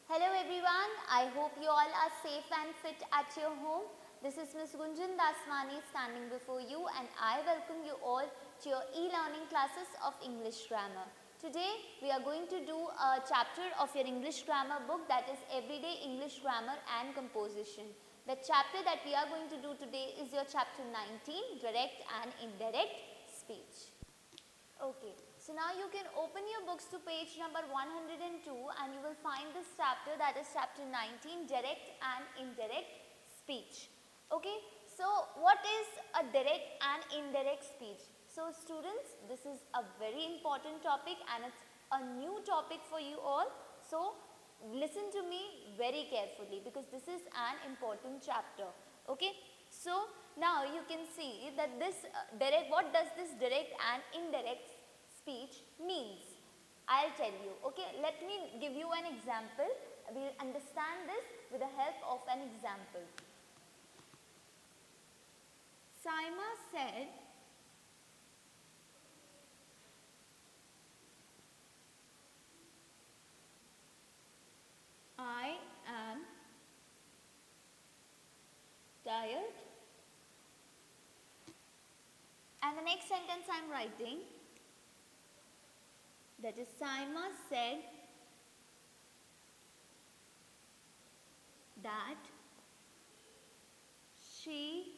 Hello everyone, I hope you all are safe and fit at your home. This is Ms. Gunjan Daswani standing before you and I welcome you all to your e-learning classes of English grammar. Today we are going to do a chapter of your English grammar book, that is Everyday English Grammar and Composition. The chapter that we are going to do today is your chapter 19, Direct and Indirect Speech. Okay, so now you can open your books to page number 102 and you will find this chapter, that is chapter 19, Direct and Indirect Speech. Okay, so what is a direct and indirect speech? So students, this is a very important topic and it's a new topic for you all. So listen to me very carefully because this is an important chapter. Okay, so now you can see that this what does this direct and indirect speech means? I'll tell you. Okay, let me give you an example. We'll understand this with the help of an example. Saima said, I am tired. And the next sentence I'm writing, that is Saima said that she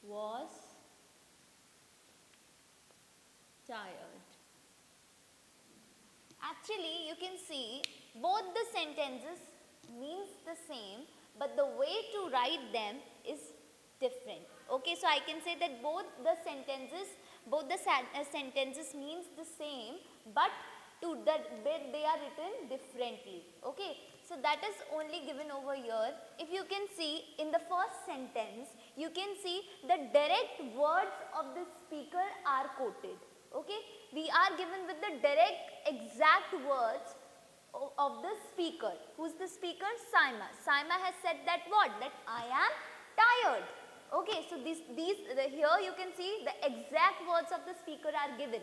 was tired. Actually, you can see both the sentences means the same, but the way to write them is different. Okay, so I can say that both the sentences means the same, but to that bit they are written differently. Okay, so that is only given over here. If you can see in the first sentence, you can see the direct words of the speaker are quoted. Okay, we are given with the direct exact words of the speaker. Who's the speaker? Saima. Saima has said that what? That I am tired. Okay, so here you can see the exact words of the speaker are given.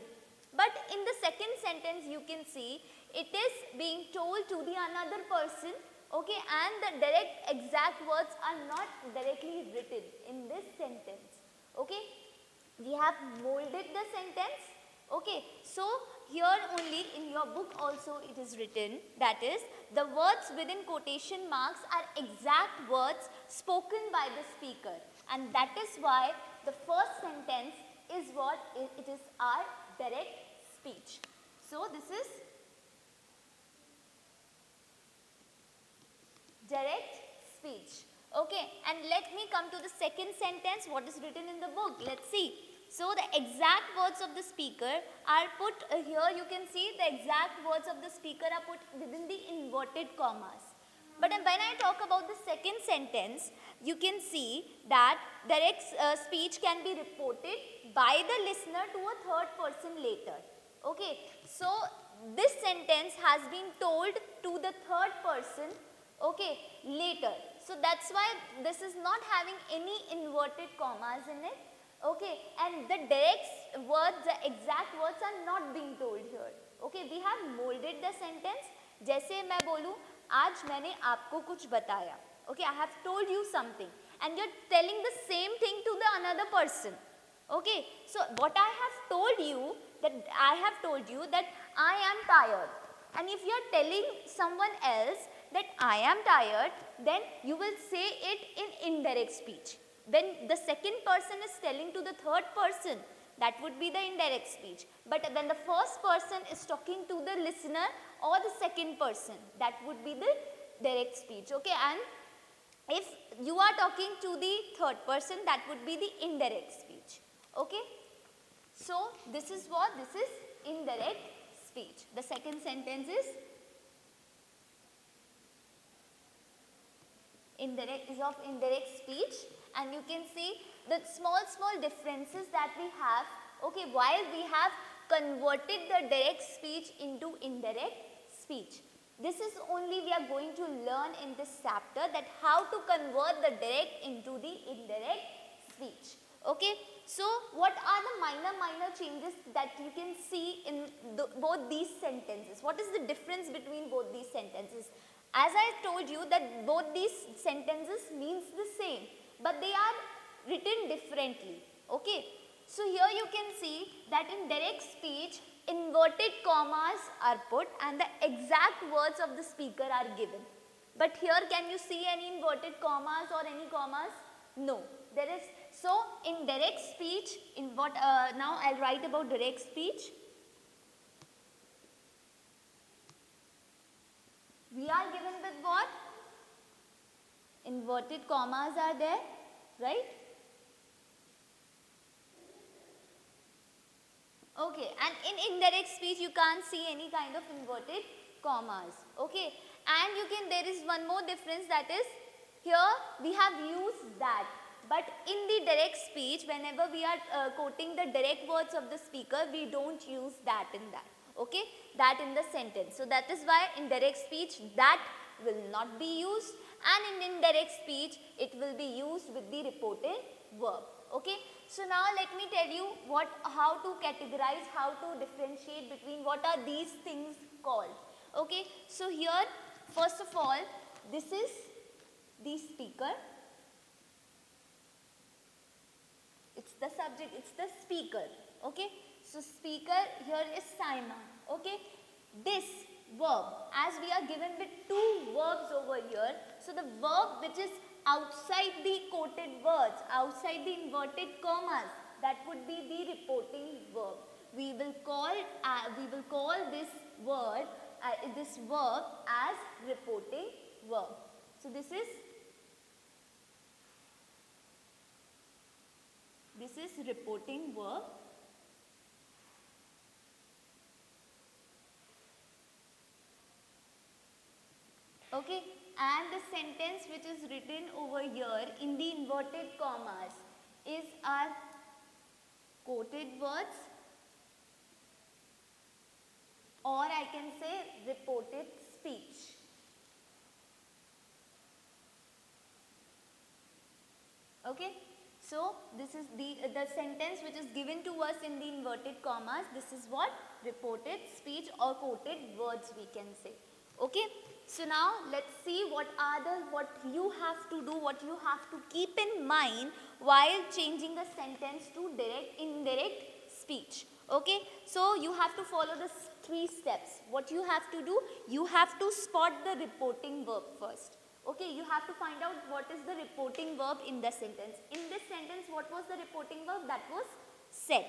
But in the second sentence you can see it is being told to the another person. Okay, and the direct exact words are not directly written in this sentence. Okay, we have molded the sentence. Okay, so here only in your book also it is written, that is the words within quotation marks are exact words spoken by the speaker, and that is why the first sentence is what it is our direct speech. So this is direct speech. Okay, and let me come to the second sentence, what is written in the book. Let's see. So the exact words of the speaker are put here. You can see the exact words of the speaker are put within the inverted commas. But when I talk about the second sentence, you can see that direct speech can be reported by the listener to a third person later. Okay, so this sentence has been told to the third person, okay, later. So that's why this is not having any inverted commas in it. Okay, and the direct words, the exact words are not being told here. Okay, we have molded the sentence. जैसे मैं बोलूँ, आज मैंने आपको कुछ बताया. Okay, I have told you something, and you're telling the same thing to the another person. Okay, so what I have told you that I am tired, and if you are telling someone else that I am tired, then you will say it in indirect speech. When the second person is telling to the third person, that would be the indirect speech. But when the first person is talking to the listener or the second person, that would be the direct speech. Okay, and if you are talking to the third person, that would be the indirect speech. Okay, so this is what? This is indirect speech. The second sentence is of indirect speech, and you can see the small differences that we have. Okay, while we have converted the direct speech into indirect speech. This is only we are going to learn in this chapter, that how to convert the direct into the indirect speech. Okay, so what are the minor changes that you can see in both these sentences? What is the difference between both these sentences? As I told you that both these sentences means the same, but they are written differently. Okay. So here you can see that in direct speech, inverted commas are put and the exact words of the speaker are given. But here can you see any inverted commas or any commas? No. There is, so in direct speech, in what, now I'll write about direct speech. We are given with what? Inverted commas are there, right? Okay, and in indirect speech you can't see any kind of inverted commas. Okay, and you can, there is one more difference, that is here we have used that, but in the direct speech whenever we are quoting the direct words of the speaker, we don't use that in that. Okay, that in the sentence. So that is why in direct speech that will not be used, and in indirect speech it will be used with the reported verb. Okay, so now let me tell you how to categorize, how to differentiate between what are these things called. Okay, so here first of all, this is the speaker, it's the subject, it's the speaker. Okay, so speaker here is Simon. Okay, this verb, as we are given with two verbs over here, so the verb which is outside the quoted words, outside the inverted commas, that would be the reporting verb. We will call this word, this verb as reporting verb. So this is reporting verb. Okay, and the sentence which is written over here in the inverted commas is our quoted words, or I can say reported speech. Okay, so this is the sentence which is given to us in the inverted commas. This is what? Reported speech or quoted words we can say. Okay, so now let's see what you have to do, what you have to keep in mind while changing a sentence to indirect speech. Okay, so you have to follow the 3 steps. What you have to do, you have to spot the reporting verb first. Okay, you have to find out what is the reporting verb in the sentence. In this sentence, what was the reporting verb? That was said.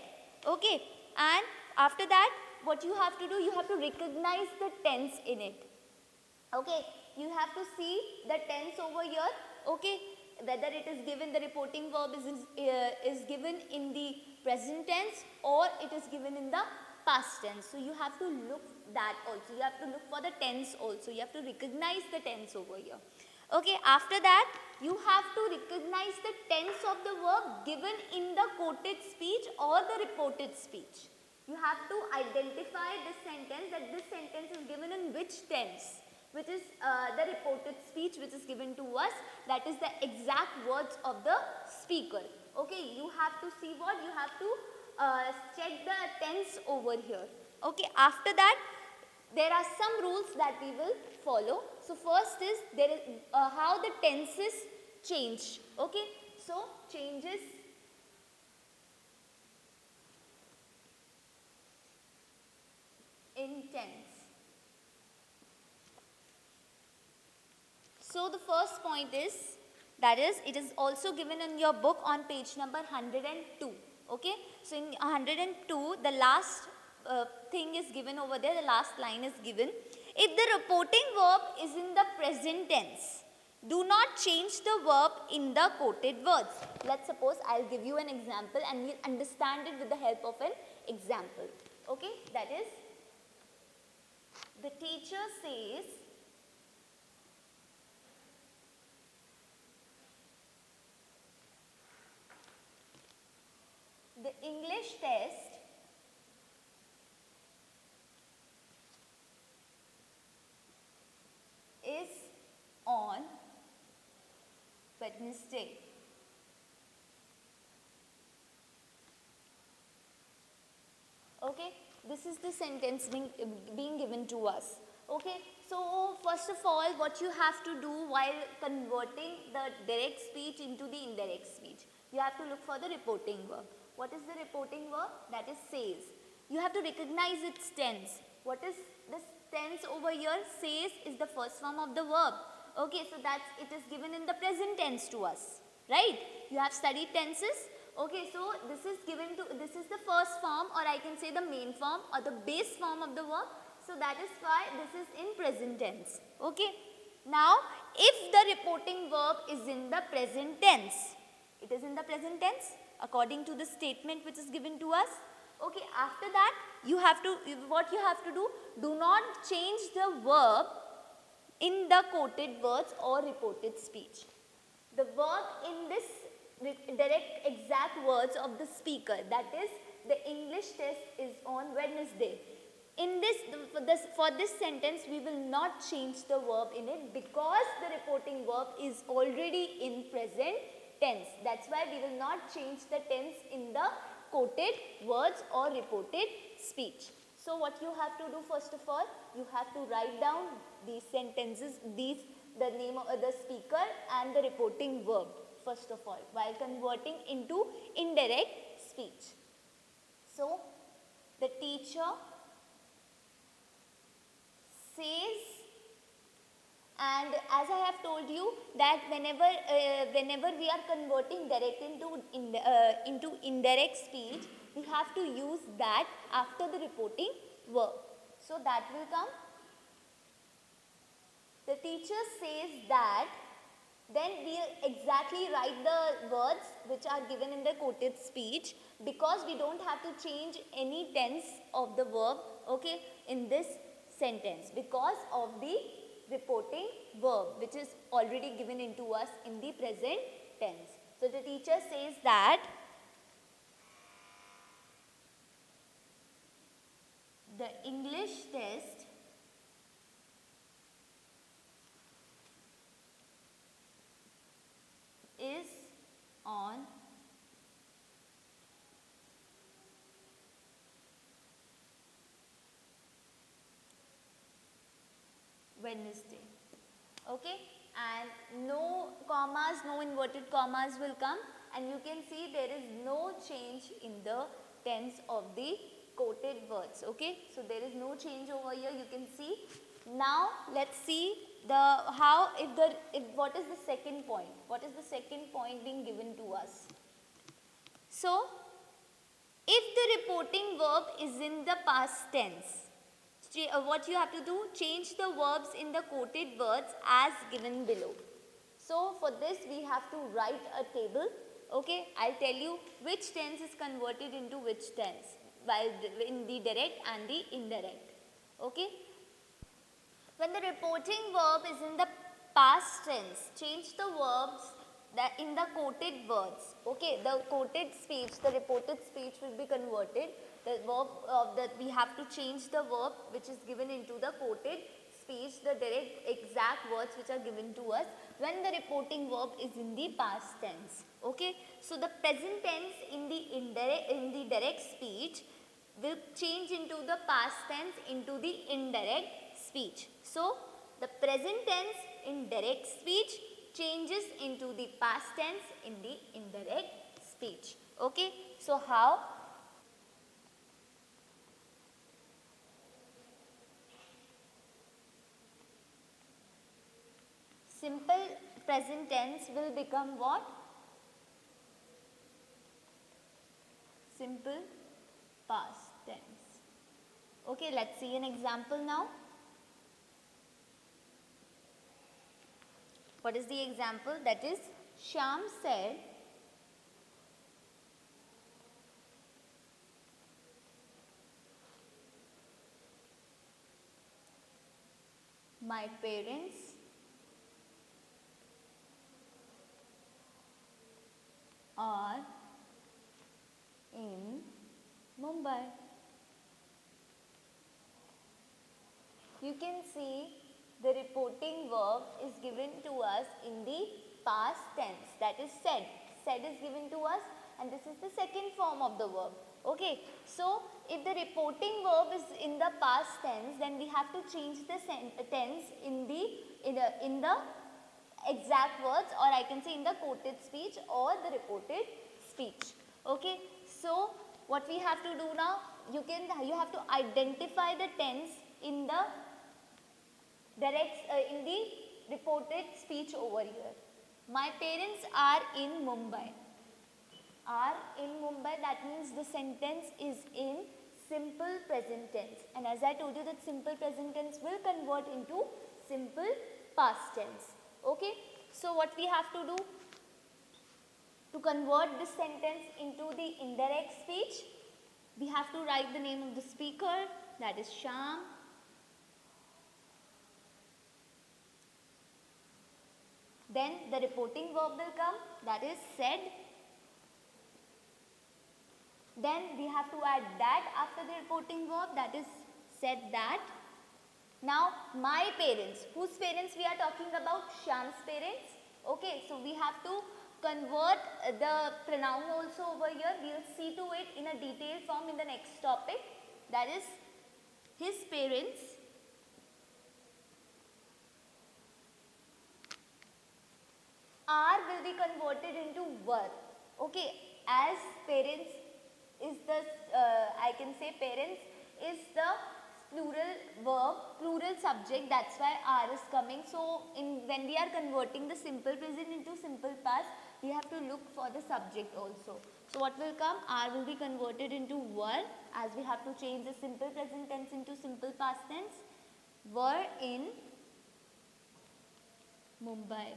Okay, and after that, what you have to do, you have to recognize the tense in it. Okay, you have to see the tense over here. Okay, whether it is given, the reporting verb is given in the present tense or it is given in the past tense. So you have to look that also. You have to look for the tense also. You have to recognize the tense over here. Okay, after that you have to recognize the tense of the verb given in the quoted speech or the reported speech. You have to identify this sentence, that this sentence is given in which tense, which is the reported speech which is given to us, that is the exact words of the speaker. Okay, you have to see what? You have to check the tense over here. Okay, after that there are some rules that we will follow. So first is there is how the tenses change. Okay, so changes in tense. So the first point is, that is, it is also given in your book on page number 102. Okay, so in 102 the last thing is given over there, the last line is given. If the reporting verb is in the present tense, do not change the verb in the quoted words. Let's suppose I'll give you an example and we'll understand it with the help of an example. Okay, that is, the teacher says, the English test is on Wednesday. Okay, this is the sentence being given to us. Okay, so first of all, what you have to do while converting the direct speech into the indirect speech, you have to look for the reporting verb. What is the reporting verb? That is says. You have to recognize its tense. What is this tense over here? Says is the first form of the verb. Okay, so it is given in the present tense to us, right? You have studied tenses. Okay, so this is the first form, or I can say the main form or the base form of the verb. So that is why this is in present tense. Okay. Now, if the reporting verb is in the present tense, it is in the present tense according to the statement which is given to us. Okay, after that what you have to do not change the verb in the quoted words or reported speech. The verb in this direct exact words of the speaker, that is the English test is on Wednesday. In for this sentence we will not change the verb in it because the reporting verb is already in present tense. That's why we will not change the tense in the quoted words or reported speech. So what you have to do, first of all, you have to write down these sentences, the name of the speaker and the reporting verb first of all while converting into indirect speech. So the teacher says, and as I have told you that whenever we are converting direct into indirect speech, we have to use that after the reporting verb. So that will come. The teacher says that, then we will exactly write the words which are given in the quoted speech because we don't have to change any tense of the verb, okay, in this sentence because of the reporting verb which is already given into us in the present tense. So the teacher says that the English test is on Wednesday. Okay, and no commas, no inverted commas will come, and you can see there is no change in the tense of the quoted words. Okay, so there is no change over here, you can see. Now let's see what is the second point? What is the second point being given to us? So if the reporting verb is in the past tense, what you have to do, change the verbs in the quoted words as given below. So for this we have to write a table. Okay, I'll tell you which tense is converted into which tense while in the direct and the indirect. Okay, when the reporting verb is in the past tense, change the verbs that in the quoted words. Okay, the quoted speech, the reported speech will be converted. The verb that we have to change the verb which is given into the quoted speech, the direct exact words which are given to us when the reporting verb is in the past tense. Okay, so the present tense in the direct speech will change into the past tense into the indirect speech. So the present tense in direct speech changes into the past tense in the indirect speech. Okay, so how? Simple present tense will become what? Simple past tense. Okay, let's see an example now. What is the example? That is, Shyam said, my parents are in Mumbai. You can see the reporting verb is given to us in the past tense, that is said. Said is given to us and this is the second form of the verb. Okay, so if the reporting verb is in the past tense, then we have to change the tense in the exact words, or I can say in the quoted speech or the reported speech. Okay, so what we have to do now, you have to identify the tense in the in the reported speech over here. My parents are in Mumbai. Are in Mumbai, that means the sentence is in simple present tense, and as I told you that simple present tense will convert into simple past tense. Okay, so what we have to do to convert this sentence into the indirect speech, we have to write the name of the speaker, that is Sham. Then the reporting verb will come, that is said. Then we have to add that after the reporting verb, that is said that. Now my parents, whose parents we are talking about? Sham's parents. Okay, so we have to convert the pronoun also over here. We will see to it in a detailed form in the next topic, that is his parents. Are will be converted into were. Okay, as parents is the, I can say parents is the plural verb, plural subject, that's why are is coming. So when we are converting the simple present into simple past, we have to look for the subject also. So what will come? Are will be converted into were, as we have to change the simple present tense into simple past tense. Were in Mumbai.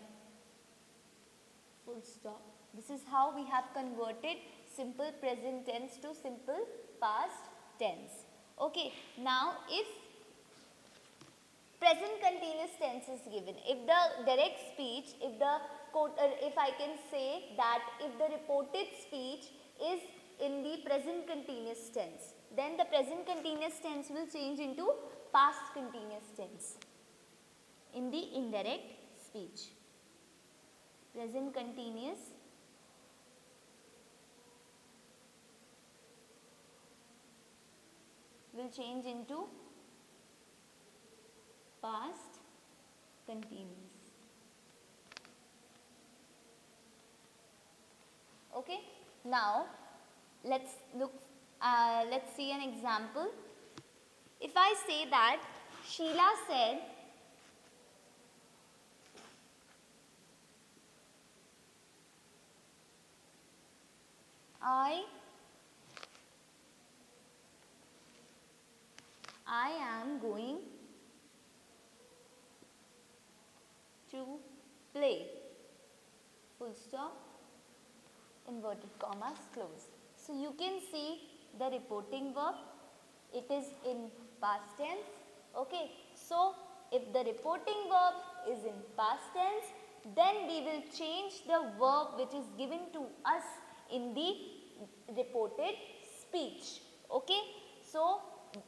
Full stop. This is how we have converted simple present tense to simple past tense. Okay, now if present continuous tense is given, if the direct speech, if I can say that if the reported speech is in the present continuous tense, then the present continuous tense will change into past continuous tense in the indirect speech. Present continuous will change into past continuous. Okay, now let's see an example. If I say that Sheila said I am going to play, full stop, inverted commas, close. So you can see the reporting verb, it is in past tense. Okay, so if the reporting verb is in past tense, then we will change the verb which is given to us in the reported speech. Okay, so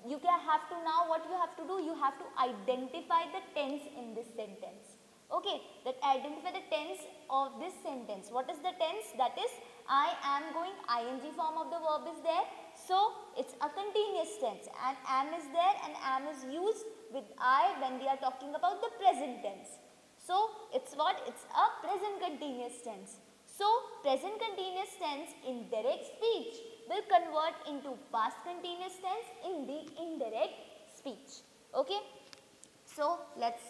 you have to, now what you have to do, you have to identify the tense in this sentence. Okay, that identify the tense of this sentence. What is the tense? That is I am going, ing form of the verb is there. So it's a continuous tense, and am is there, and am is used with I when we are talking about the present tense. So it's what? It's a present continuous tense. So present continuous tense in direct speech will convert into past continuous tense in the indirect speech. Okay, so let's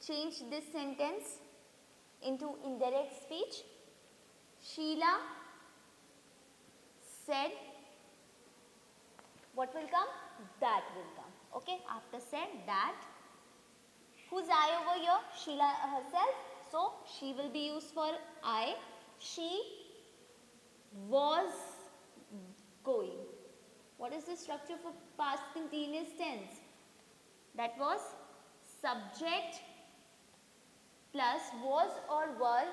change this sentence into indirect speech. Sheila said, what will come? That will come. Okay, after said, that. Who's I over here? Sheila herself. So she will be used for I. She was going. What is the structure for past continuous tense? That was subject plus was or were,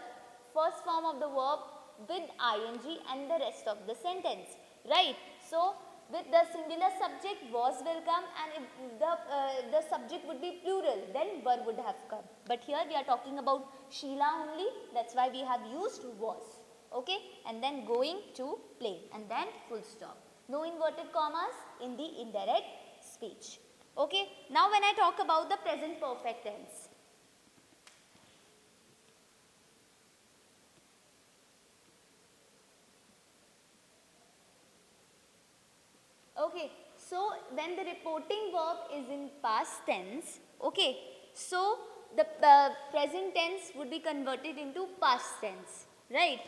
first form of the verb with ing and the rest of the sentence, right? So with the singular subject was will come, and if the subject would be plural, then were would have come. But here we are talking about Sheila only, that's why we have used was. okay, and then going to play, and then full stop. No inverted commas in the indirect speech. Okay, now when I talk about the present perfect tense. Okay, so when the reporting verb is in past tense, okay, so the present tense would be converted into past tense, right?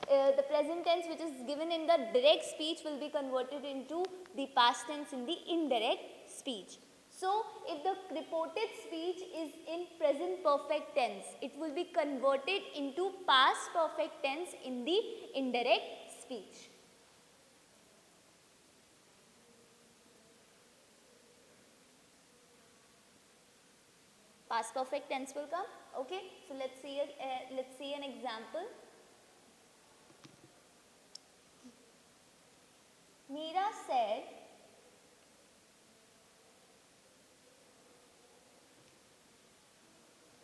The present tense which is given in the direct speech will be converted into the past tense in the indirect speech. So, if the reported speech is in present perfect tense, it will be converted into past perfect tense in the indirect speech. Past perfect tense will come. Okay, so let's see an example. Meera said,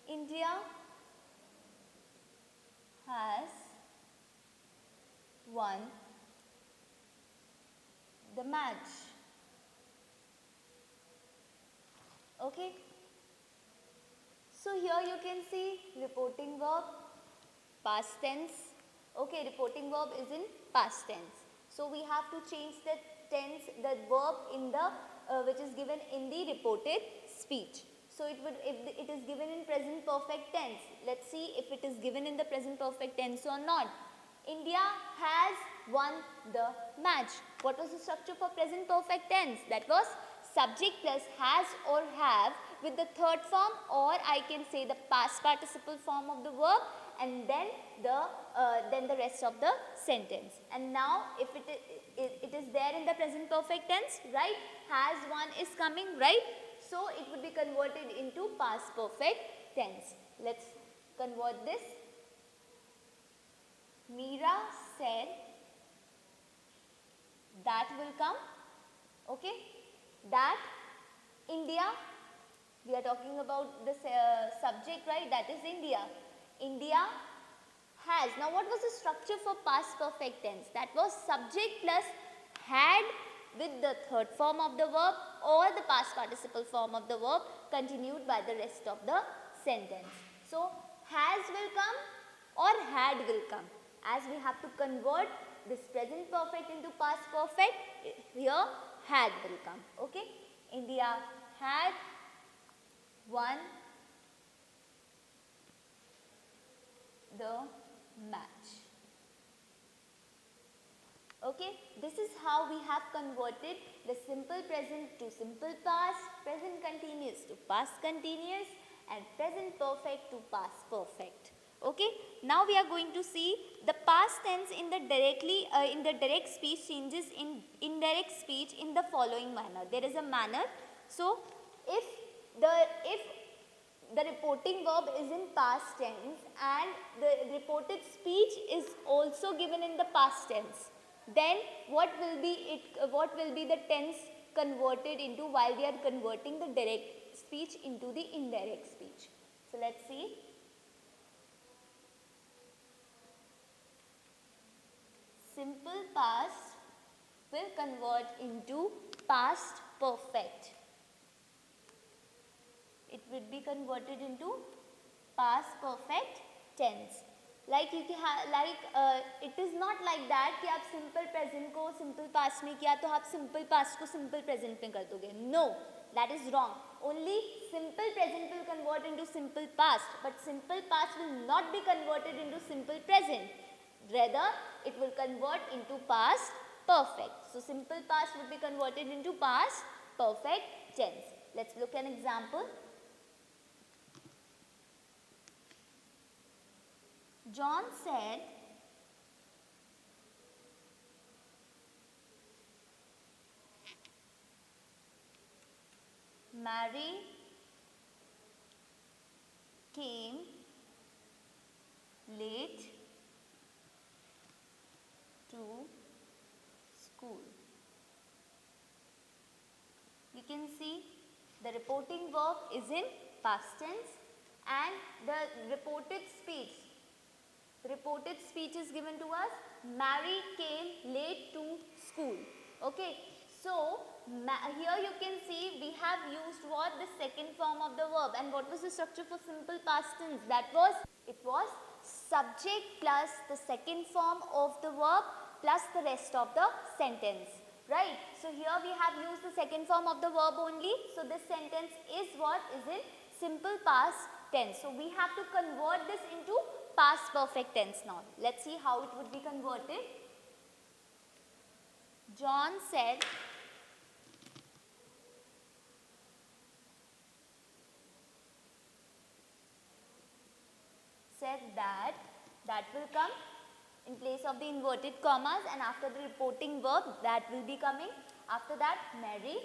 India has won the match. Okay. So here you can see reporting verb, past tense. Okay, reporting verb is in past tense. So we have to change the tense, the verb in the which is given in the reported speech. So it would, if it is given in present perfect tense, let's see if it is given in the present perfect tense or not. India has won the match. What was the structure for present perfect tense? That was subject plus has or have with the third form, or I can say the past participle form of the verb, and then the rest of the sentence. And now if it is there in the present perfect tense, right? Has won is coming, right? So it would be converted into past perfect tense. Let's convert this. Meera said that will come. Okay, that India, we are talking about the subject, right? That is India. India has. Now what was the structure for past perfect tense? That was subject plus had with the third form of the verb or the past participle form of the verb continued by the rest of the sentence. So has will come or had will come. As we have to convert this present perfect into past perfect, here had will come. Okay, India had won the match. Okay, this is how we have converted the simple present to simple past, present continuous to past continuous, and present perfect to past perfect. Okay, now we are going to see the past tense in the direct speech changes in indirect speech in the following manner. There is a manner. So if the reporting verb is in past tense and the reported speech is also given in the past tense, then what will be the tense converted into while we are converting the direct speech into the indirect speech? So let's see. Simple past will convert into past perfect. It will be converted into past perfect tense. Like it is not like that कि आप simple present को simple past में किया तो आप simple past को simple present में कर दोगे. No, that is wrong. Only simple present will convert into simple past, but simple past will not be converted into simple present. Rather, it will convert into past perfect. So simple past would be converted into past perfect tense. Let's look at an example. John said, Mary came late to school. You can see the reporting verb is in past tense and the reported speech The reported speech is given to us. Mary came late to school. Okay. So, here you can see we have used what? The second form of the verb. And what was the structure for simple past tense? It was subject plus the second form of the verb plus the rest of the sentence. Right. So, here we have used the second form of the verb only. So, this sentence is what? Is in simple past tense. So, we have to convert this into past perfect tense now. Let's see how it would be converted. John said, that will come in place of the inverted commas, and after the reporting verb that will be coming. After that, Mary.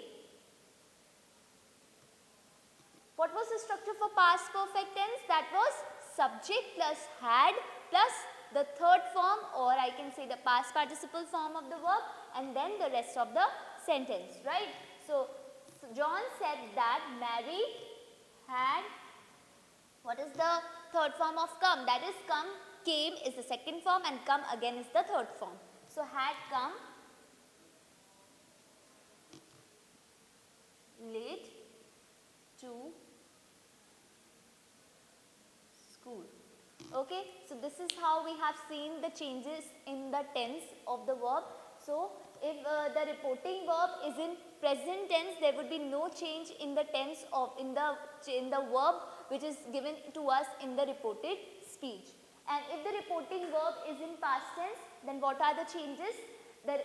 What was the structure for past perfect tense? That was subject plus had plus the third form, or I can say the past participle form of the verb, and then the rest of the sentence, right? So, John said that Mary had, what is the third form of come? That is come, came is the second form, and come again is the third form. So, had come late to school. Okay, so this is how we have seen the changes in the tense of the verb. So, if the reporting verb is in present tense, there would be no change in the tense of in the verb which is given to us in the reported speech. And if the reporting verb is in past tense, then what are the changes? The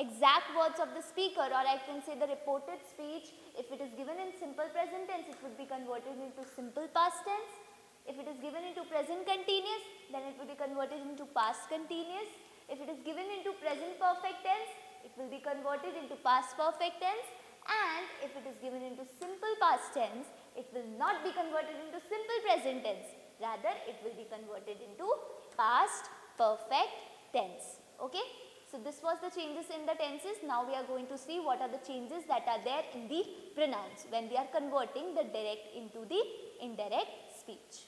exact words of the speaker, or I can say the reported speech, if it is given in simple present tense, it would be converted into simple past tense. If it is given into present continuous, then it will be converted into past continuous. If it is given into present perfect tense, it will be converted into past perfect tense. And if it is given into simple past tense, it will not be converted into simple present tense. Rather, it will be converted into past perfect tense. Okay. So, this was the changes in the tenses. Now, we are going to see what are the changes that are there in the pronouns when we are converting the direct into the indirect speech.